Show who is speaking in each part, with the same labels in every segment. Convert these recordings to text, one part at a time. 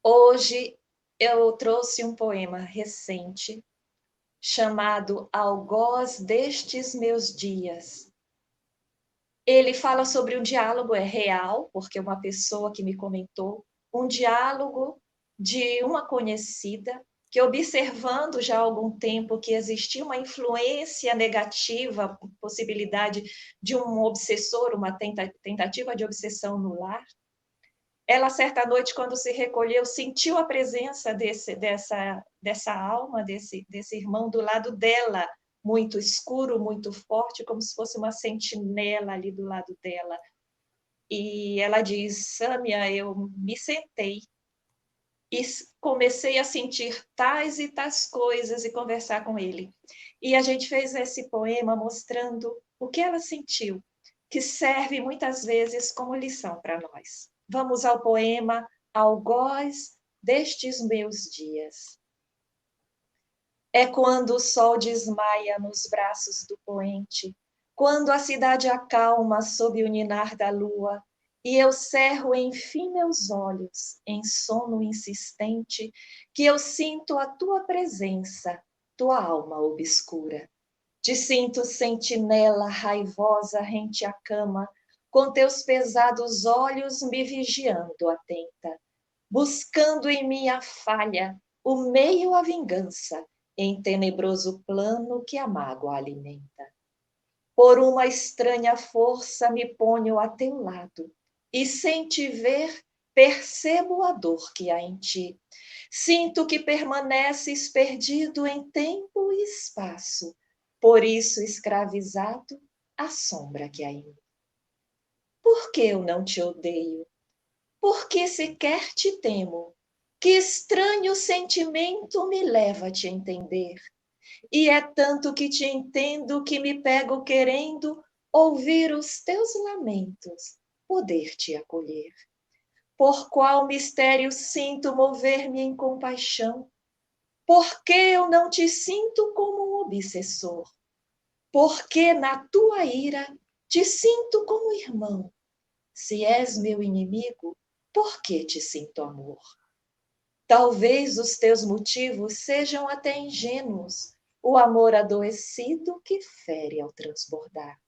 Speaker 1: Hoje eu trouxe um poema recente chamado Algoz destes meus dias. Ele fala sobre um diálogo, é real, porque uma pessoa que me comentou, um diálogo de uma conhecida que, observando já há algum tempo que existia uma influência negativa, possibilidade de um obsessor, uma tentativa de obsessão no lar, ela, certa noite, quando se recolheu, sentiu a presença dessa alma, desse irmão do lado dela, muito escuro, muito forte, como se fosse uma sentinela ali do lado dela. E ela diz: Sâmia, eu me sentei e comecei a sentir tais e tais coisas e conversar com ele. E a gente fez esse poema mostrando o que ela sentiu, que serve muitas vezes como lição para nós. Vamos ao poema Algoz destes meus dias. É quando o sol desmaia nos braços do poente, quando a cidade acalma sob o ninar da lua, e eu cerro enfim meus olhos, em sono insistente, que eu sinto a tua presença, tua alma obscura. Te sinto sentinela raivosa rente à cama, com teus pesados olhos me vigiando atenta, buscando em mim a falha, o meio à vingança, em tenebroso plano que a mágoa alimenta. Por uma estranha força me ponho a teu lado, e sem te ver, percebo a dor que há em ti. Sinto que permaneces perdido em tempo e espaço, por isso escravizado à sombra que há em mim. Por que eu não te odeio? Por que sequer te temo? Que estranho sentimento me leva a te entender? E é tanto que te entendo que me pego querendo ouvir os teus lamentos, poder te acolher. Por qual mistério sinto mover-me em compaixão? Por que eu não te sinto como um obsessor? Por que na tua ira te sinto como irmão? Se és meu inimigo, por que te sinto amor? Talvez os teus motivos sejam até ingênuos, o amor adoecido que fere ao transbordar.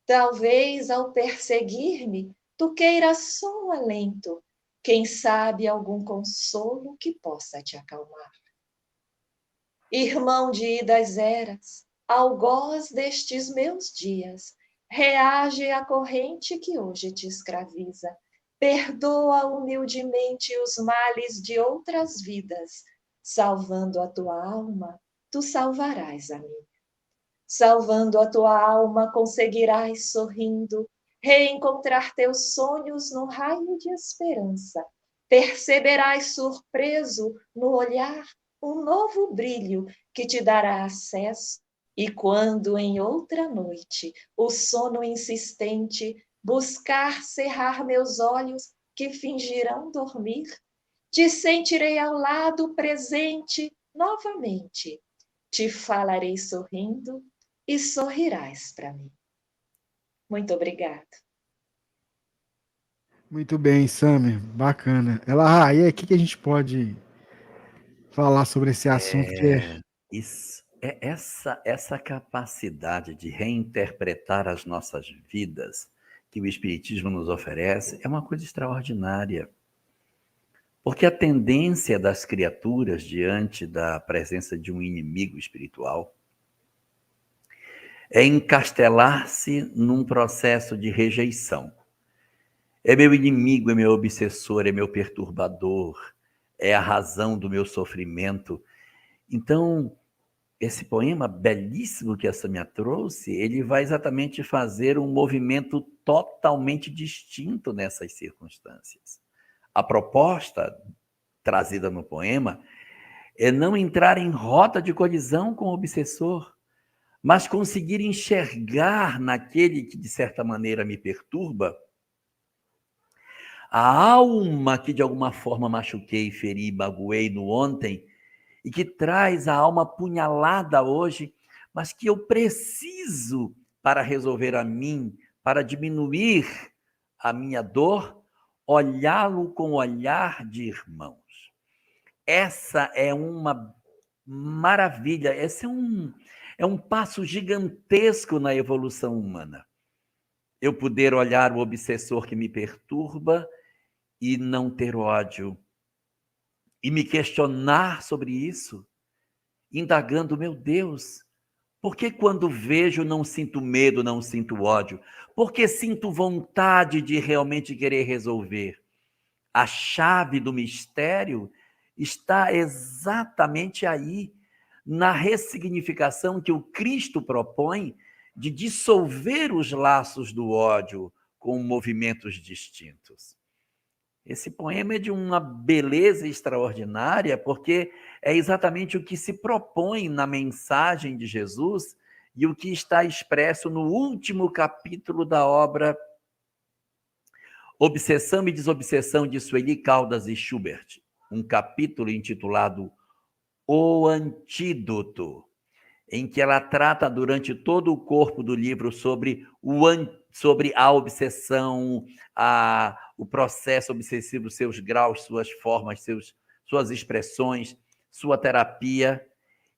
Speaker 1: Talvez ao perseguir-me, tu queiras só um alento, quem sabe algum consolo que possa te acalmar. Irmão de idas eras, algoz destes meus dias, reage à corrente que hoje te escraviza. Perdoa humildemente os males de outras vidas, salvando a tua alma, tu salvarás a minha. Salvando a tua alma, conseguirás, sorrindo, reencontrar teus sonhos no raio de esperança. Perceberás surpreso no olhar um novo brilho que te dará acesso. E quando em outra noite o sono insistente buscar cerrar meus olhos que fingirão dormir, te sentirei ao lado presente novamente. Te falarei sorrindo e sorrirás para mim. Muito obrigada.
Speaker 2: Muito bem, Sami, bacana. Ela, e aí, o que a gente pode falar sobre esse assunto que é.
Speaker 3: Isso, essa capacidade de reinterpretar as nossas vidas que o Espiritismo nos oferece é uma coisa extraordinária. Porque a tendência das criaturas diante da presença de um inimigo espiritual é encastelar-se num processo de rejeição. É meu inimigo, é meu obsessor, é meu perturbador, é a razão do meu sofrimento. Então, esse poema belíssimo que a Samia trouxe, ele vai exatamente fazer um movimento totalmente distinto nessas circunstâncias. A proposta trazida no poema é não entrar em rota de colisão com o obsessor, mas conseguir enxergar naquele que, de certa maneira, me perturba, a alma que, de alguma forma, machuquei, feri, magoei no ontem, e que traz a alma apunhalada hoje, mas que eu preciso para resolver a mim, para diminuir a minha dor, olhá-lo com olhar de irmãos. essa é uma maravilha, esse é um passo gigantesco na evolução humana. Eu poder olhar o obsessor que me perturba e não ter ódio. E me questionar sobre isso, indagando, meu Deus, por que quando vejo não sinto medo, não sinto ódio? Por que sinto vontade de realmente querer resolver? A chave do mistério está exatamente aí, na ressignificação que o Cristo propõe de dissolver os laços do ódio com movimentos distintos. Esse poema é de uma beleza extraordinária, porque é exatamente o que se propõe na mensagem de Jesus e o que está expresso no último capítulo da obra Obsessão e Desobsessão, de Sueli Caldas e Schubert, um capítulo intitulado O Antídoto, em que ela trata durante todo o corpo do livro sobre a obsessão, o processo obsessivo, seus graus, suas formas, suas expressões, sua terapia.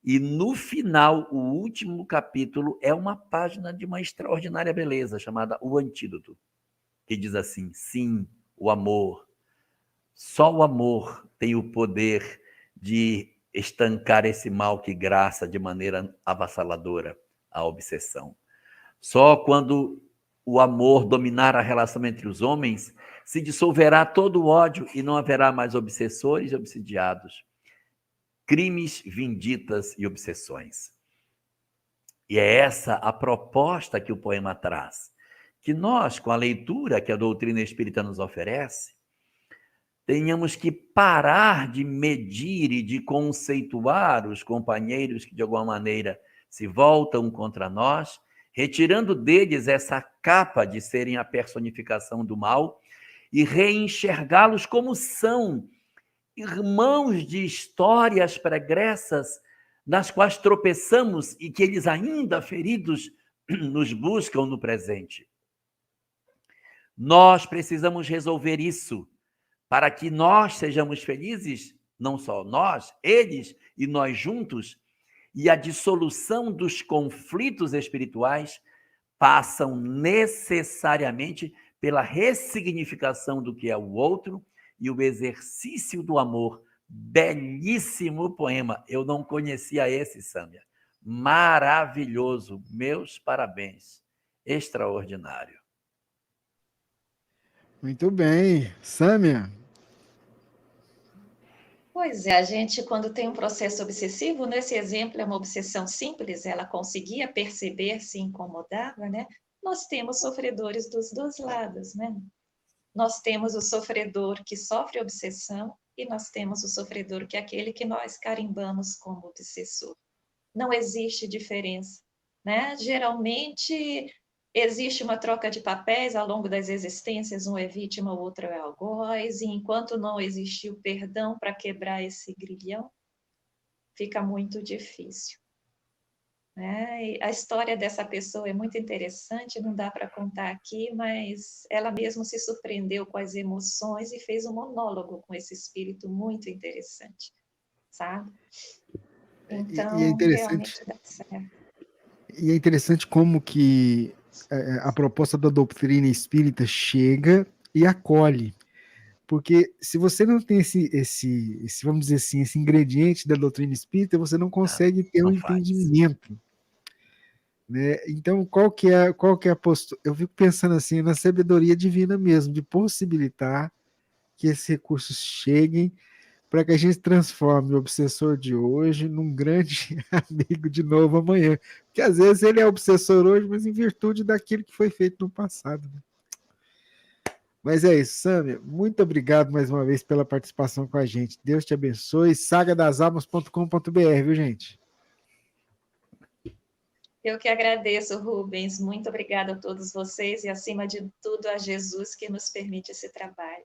Speaker 3: E no final, o último capítulo é uma página de uma extraordinária beleza, chamada O Antídoto, que diz assim: sim, o amor. Só o amor tem o poder de estancar esse mal que graça de maneira avassaladora a obsessão. Só quando o amor dominar a relação entre os homens, se dissolverá todo o ódio e não haverá mais obsessores e obsidiados, crimes, vinditas e obsessões. E é essa a proposta que o poema traz, que nós, com a leitura que a doutrina espírita nos oferece, tenhamos que parar de medir e de conceituar os companheiros que, de alguma maneira, se voltam contra nós, retirando deles essa capa de serem a personificação do mal e reenxergá-los como são, irmãos de histórias pregressas nas quais tropeçamos e que eles, ainda feridos, nos buscam no presente. Nós precisamos resolver isso, para que nós sejamos felizes, não só nós, eles e nós juntos, e a dissolução dos conflitos espirituais passam necessariamente pela ressignificação do que é o outro e o exercício do amor. Belíssimo poema. Eu não conhecia esse, Sâmia. Maravilhoso. Meus parabéns. Extraordinário.
Speaker 2: Muito bem. Sâmia?
Speaker 1: Pois é, a gente, quando tem um processo obsessivo, nesse exemplo é uma obsessão simples, ela conseguia perceber, se incomodava, né? Nós temos sofredores dos dois lados, né? Nós temos o sofredor que sofre obsessão e nós temos o sofredor que é aquele que nós carimbamos como obsessor. Não existe diferença, né? Geralmente existe uma troca de papéis ao longo das existências, um é vítima, o outro é algoz, e enquanto não existiu perdão para quebrar esse grilhão, fica muito difícil. E a história dessa pessoa é muito interessante, não dá para contar aqui, mas ela mesma se surpreendeu com as emoções e fez um monólogo com esse espírito muito interessante, sabe?
Speaker 2: E é
Speaker 1: Então,
Speaker 2: interessante,
Speaker 1: realmente dá certo.
Speaker 2: e é interessante como que a proposta da doutrina espírita chega e acolhe. Porque se você não tem vamos dizer assim, esse ingrediente da doutrina espírita, você não consegue ter um
Speaker 3: Não faz.
Speaker 2: entendimento. Né? Então, qual que é a postura? Eu fico pensando assim, na sabedoria divina mesmo, de possibilitar que esses recursos cheguem para que a gente transforme o obsessor de hoje num grande amigo de novo amanhã. Porque às vezes ele é obsessor hoje, mas em virtude daquilo que foi feito no passado. Né? Mas é isso, Sâmia. Muito obrigado mais uma vez pela participação com a gente. Deus te abençoe. sagadasalmas.com.br, viu, gente?
Speaker 1: Eu que agradeço, Rubens. Muito obrigada a todos vocês e, acima de tudo, a Jesus que nos permite esse trabalho.